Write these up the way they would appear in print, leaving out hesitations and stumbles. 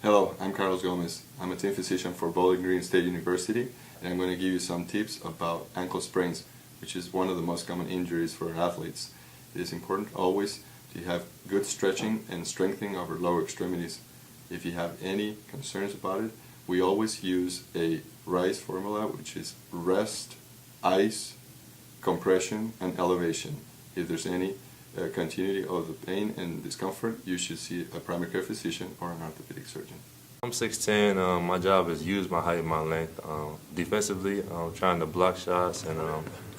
Hello, I'm Carlos Gomez. I'm a team physician for Bowling Green State University, and I'm going to give you some tips about ankle sprains, which is one of the most common injuries for athletes. It is important always to have good stretching and strengthening of our lower extremities. If you have any concerns about it, we always use a RICE formula, which is rest, ice, compression, and elevation. If there's any continuity of the pain and discomfort, you should see a primary care physician or an orthopedic surgeon. I'm 6'10". My job is use my height and my length. Defensively, trying to block shots and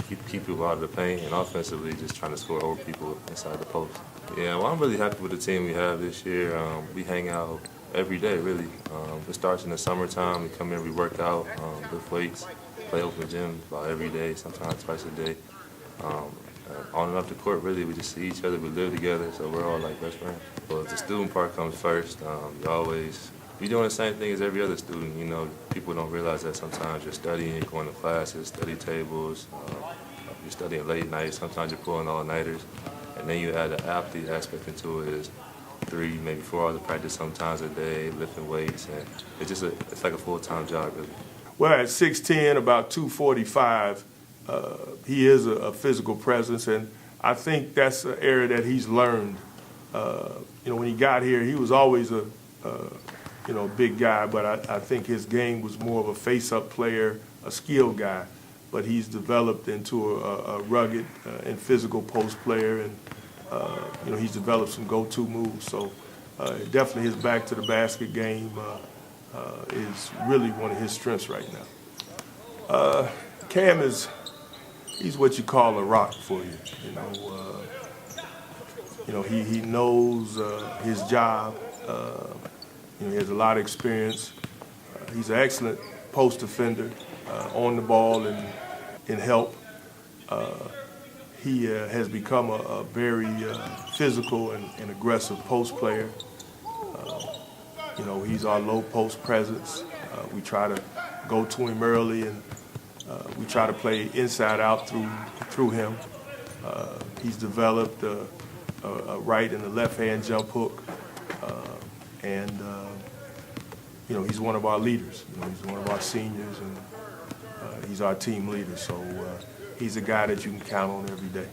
keep people out of the paint, and offensively, just trying to score over people inside the post. Yeah, well, I'm really happy with the team we have this year. We hang out every day, really. It starts in the summertime. We come in, we work out, lift weights, play open gym about every day, sometimes twice a day. On and off the court, really, we just see each other, we live together, so we're all like best friends. Well, the student part comes first. You're doing the same thing as every other student. You know, people don't realize that sometimes you're studying, you're going to classes, study tables, you're studying late nights, sometimes you're pulling all-nighters, and then you add the athlete aspect into it. Is 3, maybe 4 hours of practice sometimes a day, lifting weights, and it's like a full-time job, really. Well, at 6'10", about 245, he is a physical presence, and I think that's an area that he's learned. When he got here, he was always a big guy, but I think his game was more of a face-up player, a skilled guy. But he's developed into a rugged and physical post player, and he's developed some go-to moves. So definitely his back to the basket game is really one of his strengths right now. Cam he's what you call a rock for you. He knows his job. He has a lot of experience. He's an excellent post defender, on the ball and in help. He has become a very physical and aggressive post player. He's our low post presence. We try to go to him early, and we try to play inside out through him. He's developed a right and a left hand jump hook, and he's one of our leaders. He's one of our seniors, and he's our team leader. So he's a guy that you can count on every day.